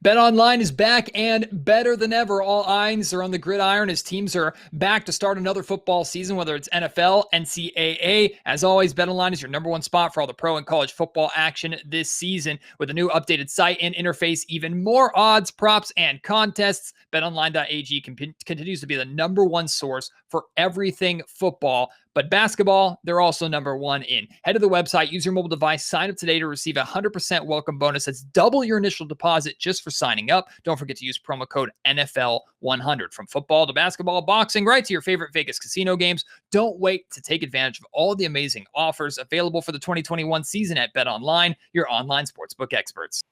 BetOnline is back and better than ever. All eyes are on the gridiron as teams are back to start another football season, whether it's NFL, NCAA. As always, BetOnline is your number one spot for all the pro and college football action this season. With a new updated site and interface, even more odds, props, and contests, BetOnline.ag continues to be the number one source for everything football. But basketball, they're also number one in. Head to the website, use your mobile device, sign up today to receive a 100% welcome bonus. That's double your initial deposit just for signing up. Don't forget to use promo code NFL100. From football to basketball, boxing, right to your favorite Vegas casino games. Don't wait to take advantage of all the amazing offers available for the 2021 season at BetOnline, your online sportsbook experts.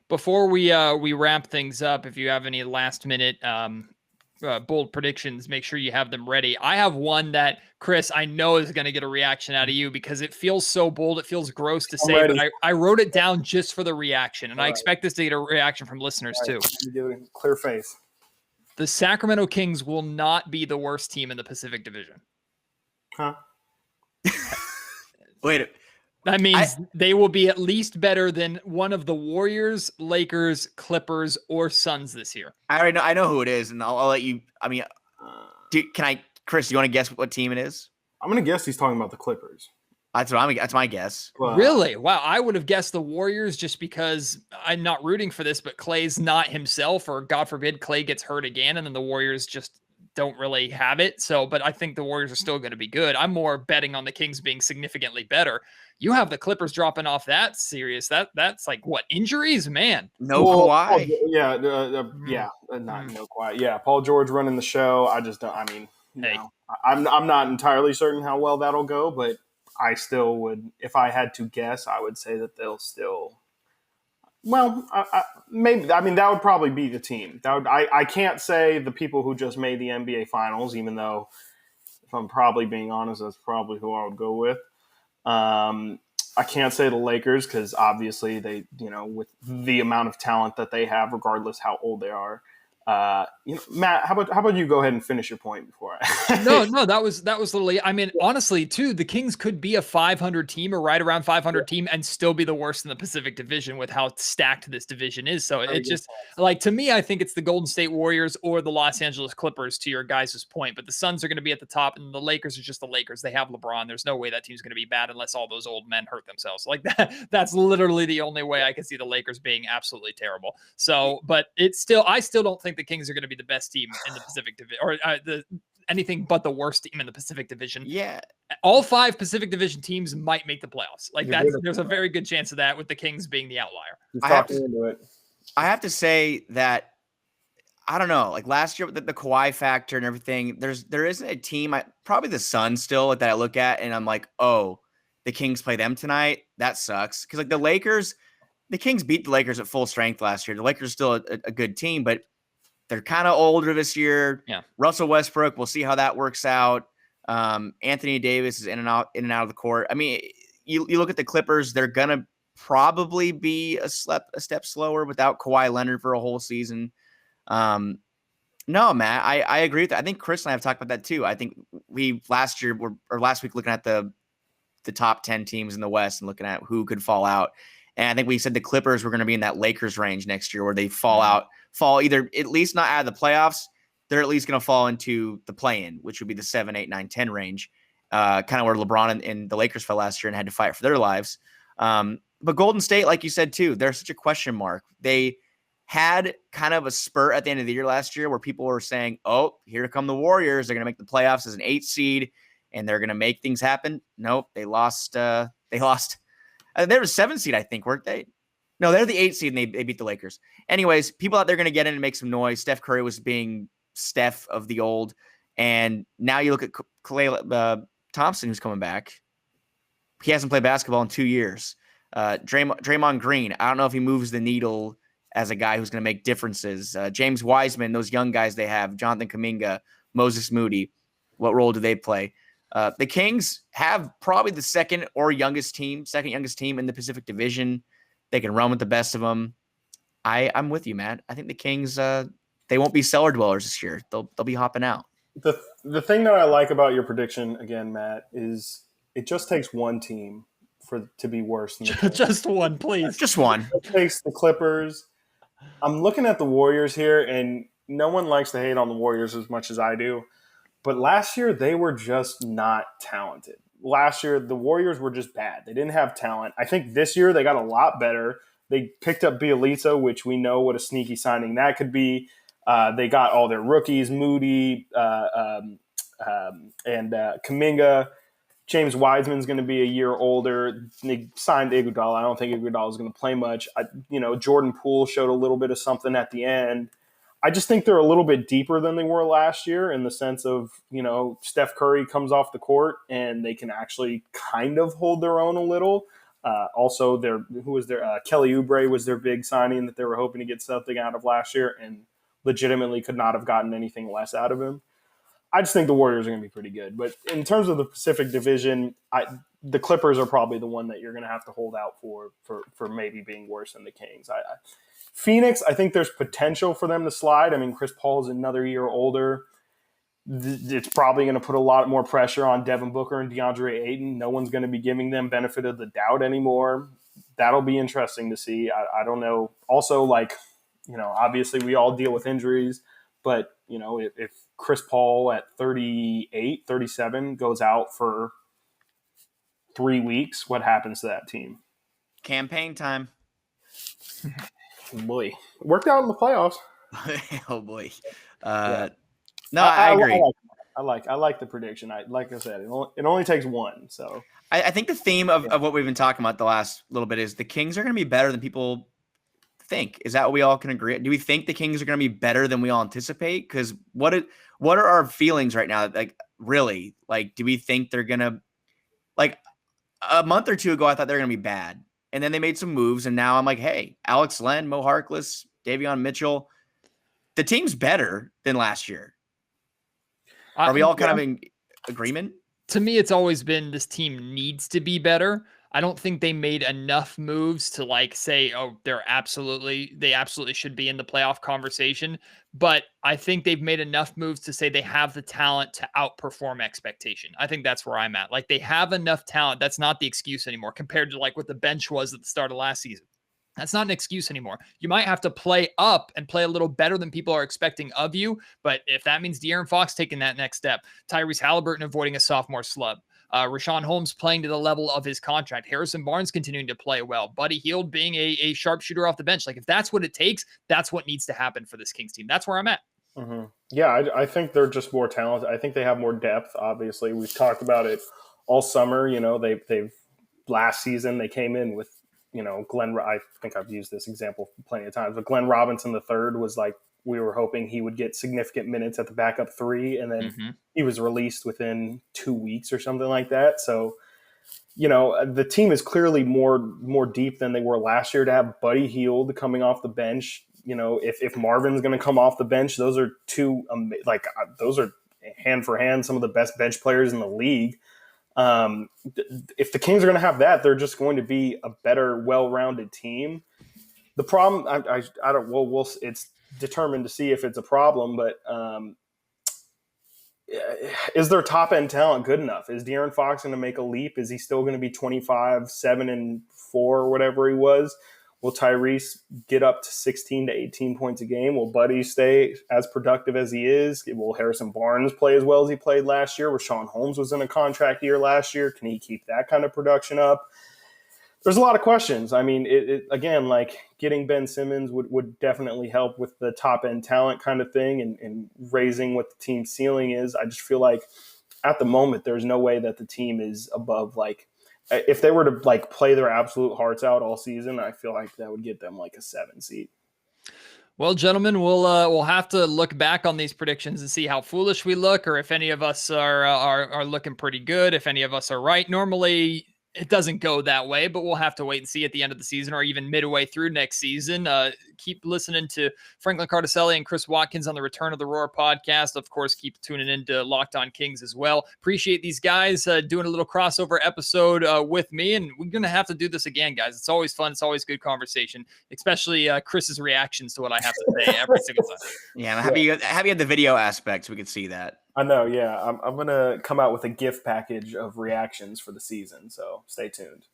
Before we wrap things up, if you have any last minute bold predictions, make sure you have them ready. I have one that, Chris, I know is going to get a reaction out of you because it feels so bold. It feels gross to say, but I wrote it down just for the reaction, and I expect this to get a reaction from listeners too. Give it a clear face. The Sacramento Kings will not be the worst team in the Pacific Division. Huh? Wait. That means they will be at least better than one of the Warriors, Lakers, Clippers, or Suns this year. I know who it is, and I'll let you. I mean, Chris, do you want to guess what team it is? I'm going to guess he's talking about the Clippers. That's my guess. Really? Wow. I would have guessed the Warriors just because I'm not rooting for this, but Clay's not himself, or God forbid Clay gets hurt again, and then the Warriors just don't really have it. So, but I think the Warriors are still going to be good. I'm more betting on the Kings being significantly better. You have the Clippers dropping off that serious. That's like what, injuries, man? No Kawhi. Not no Kawhi. Yeah, Paul George running the show. I just don't. I mean, I'm not entirely certain how well that'll go, but I still would. If I had to guess, I would say that they'll still. Well, maybe. I mean, that would probably be the team. I can't say the people who just made the NBA Finals, even though, if I'm probably being honest, that's probably who I would go with. I can't say the Lakers because obviously they, with the amount of talent that they have, regardless how old they are. Matt, how about you go ahead and finish your point before I? No, that was literally. I mean, honestly, too, the Kings could be a 500 team or right around 500 team and still be the worst in the Pacific Division with how stacked this division is. So it just like, to me, I think it's the Golden State Warriors or the Los Angeles Clippers, to your guys' point. But the Suns are going to be at the top, and the Lakers are just the Lakers. They have LeBron. There's no way that team's going to be bad unless all those old men hurt themselves. Like that. That's literally the only way I can see the Lakers being absolutely terrible. So, but I still don't think the Kings are going to be the best team in the Pacific Division, or anything but the worst team in the Pacific Division. Yeah, all 5 Pacific Division teams might make the playoffs. Like there's a very good chance of that, with the Kings being the outlier. I have to say that I don't know. Like last year with the Kawhi factor and everything, there isn't a team. Probably the Suns still that I look at and I'm like, oh, the Kings play them tonight. That sucks because like the Lakers, the Kings beat the Lakers at full strength last year. The Lakers are still a good team, but they're kind of older this year. Yeah. Russell Westbrook, we'll see how that works out. Anthony Davis is in and out of the court. I mean, you look at the Clippers, they're going to probably be a step slower without Kawhi Leonard for a whole season. No, Matt, I agree with that. I think Chris and I have talked about that too. I think we last week looking at the top 10 teams in the West and looking at who could fall out. And I think we said the Clippers were going to be in that Lakers range next year where they fall either at least not out of the playoffs. They're at least going to fall into the play-in, which would be the 7, 8, 9, 10 range, kind of where LeBron and the Lakers fell last year and had to fight for their lives. But Golden State, like you said too, they're such a question mark. They had kind of a spurt at the end of the year last year where people were saying, oh, here come the Warriors. They're going to make the playoffs as an 8 seed and they're going to make things happen. Nope. They lost. They were a 7 seed, I think, weren't they? No, they're the 8 seed and they beat the Lakers. Anyways, people out there going to get in and make some noise. Steph Curry was being Steph of the old. And now you look at Klay Thompson, who's coming back. He hasn't played basketball in 2 years. Draymond Green, I don't know if he moves the needle as a guy who's going to make differences. James Wiseman, those young guys they have, Jonathan Kuminga, Moses Moody, what role do they play? The Kings have probably the second youngest team in the Pacific Division. They can run with the best of them. I'm with you, Matt. I think the Kings, they won't be cellar dwellers this year. They'll be hopping out. The thing that I like about your prediction, again, Matt, is it just takes one team to be worse than the Kings. Just one, please. Just one. It takes the Clippers. I'm looking at the Warriors here, and no one likes to hate on the Warriors as much as I do. But last year, they were just not talented. Last year, the Warriors were just bad. They didn't have talent. I think this year they got a lot better. They picked up Bielitsa, which we know what a sneaky signing that could be. They got all their rookies, Moody and Kuminga. James Wiseman's going to be a year older. They signed Iguodala. I don't think Iguodala is going to play much. Jordan Poole showed a little bit of something at the end. I just think they're a little bit deeper than they were last year in the sense of, Steph Curry comes off the court and they can actually kind of hold their own a little. Also, Kelly Oubre was their big signing that they were hoping to get something out of last year and legitimately could not have gotten anything less out of him. I just think the Warriors are going to be pretty good. But in terms of the Pacific Division, the Clippers are probably the one that you're going to have to hold out for maybe being worse than the Kings. Phoenix, I think there's potential for them to slide. I mean, Chris Paul is another year older. It's probably going to put a lot more pressure on Devin Booker and DeAndre Ayton. No one's going to be giving them benefit of the doubt anymore. That'll be interesting to see. I don't know. Also, obviously we all deal with injuries, but, if Chris Paul at 38, 37 goes out for 3 weeks, what happens to that team? Campaign time. Boy, worked out in the playoffs. Oh boy. Yeah. No, I agree. I like the prediction. Like I said, it only takes one. So I think the theme of what we've been talking about the last little bit is the Kings are going to be better than people think. Is that what we all can agree? Do we think the Kings are going to be better than we all anticipate? Because what are our feelings right now? Really, do we think they're going to, a month or two ago, I thought they were going to be bad. And then they made some moves. And now I'm like, hey, Alex Len, Mo Harkless, Davion Mitchell, the team's better than last year. Are we all kind of in agreement? To me, it's always been this team needs to be better. I don't think they made enough moves to say, oh, they absolutely should be in the playoff conversation. But I think they've made enough moves to say they have the talent to outperform expectation. I think that's where I'm at. They have enough talent. That's not the excuse anymore compared to what the bench was at the start of last season. That's not an excuse anymore. You might have to play up and play a little better than people are expecting of you. But if that means De'Aaron Fox taking that next step, Tyrese Halliburton avoiding a sophomore slump, Rashawn Holmes playing to the level of his contract, Harrison Barnes continuing to play well, Buddy Hield being a sharpshooter off the bench. If that's what it takes, that's what needs to happen for this Kings team. That's where I'm at. Mm-hmm. Yeah, I think they're just more talented. I think they have more depth. Obviously, we've talked about it all summer. They've last season they came in with Glenn. I think I've used this example plenty of times, but Glenn Robinson III was we were hoping he would get significant minutes at the backup 3, and then he was released within 2 weeks or something like that. So, the team is clearly more deep than they were last year. To have Buddy Hield coming off the bench, if Marvin's going to come off the bench, those are those are hand for hand some of the best bench players in the league. If the Kings are going to have that, they're just going to be a better, well-rounded team. The problem, determined to see if it's a problem. But is their top end talent good enough? Is De'Aaron Fox going to make a leap? Is he still going to be 25, 7 and 4 or whatever he was? Will Tyrese get up to 16 to 18 points a game? Will Buddy stay as productive as he is? Will Harrison Barnes play as well as he played last year? Rashawn Holmes was in a contract year last year. Can he keep that kind of production up? There's a lot of questions. I mean, again, like getting Ben Simmons would definitely help with the top end talent kind of thing and raising what the team's ceiling is. I just feel like at the moment, there's no way that the team is above, like, if they were to like play their absolute hearts out all season, I feel like that would get them like a 7 seed. Well, gentlemen, we'll have to look back on these predictions and see how foolish we look, or if any of us are looking pretty good, if any of us are right. Normally, it doesn't go that way, but we'll have to wait and see at the end of the season or even midway through next season. Keep listening to Franklin Cartoscelli and Chris Watkins on the Return of the Roar podcast. Of course, keep tuning into Locked On Kings as well. Appreciate these guys doing a little crossover episode with me, and we're going to have to do this again, guys. It's always fun. It's always good conversation, especially Chris's reactions to what I have to say every single time. Yeah, I'm happy you had the video aspect so we could see that. I know, yeah. I'm going to come out with a gift package of reactions for the season, so stay tuned.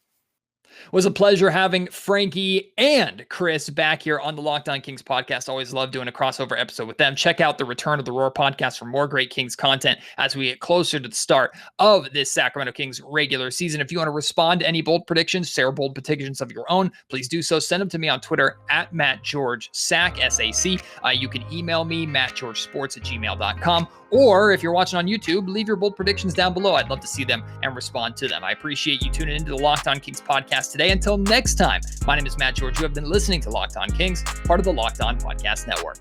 It was a pleasure having Frankie and Chris back here on the Locked On Kings podcast. Always love doing a crossover episode with them. Check out the Return of the Roar podcast for more great Kings content as we get closer to the start of this Sacramento Kings regular season. If you want to respond to any bold predictions, share bold predictions of your own, please do so. Send them to me on Twitter at MattGeorgeSac, S-A-C. You can email me, mattgeorgesports@gmail.com. Or if you're watching on YouTube, leave your bold predictions down below. I'd love to see them and respond to them. I appreciate you tuning into the Locked On Kings podcast today. Until next time, my name is Matt George. You have been listening to Locked On Kings, part of the Locked On Podcast Network.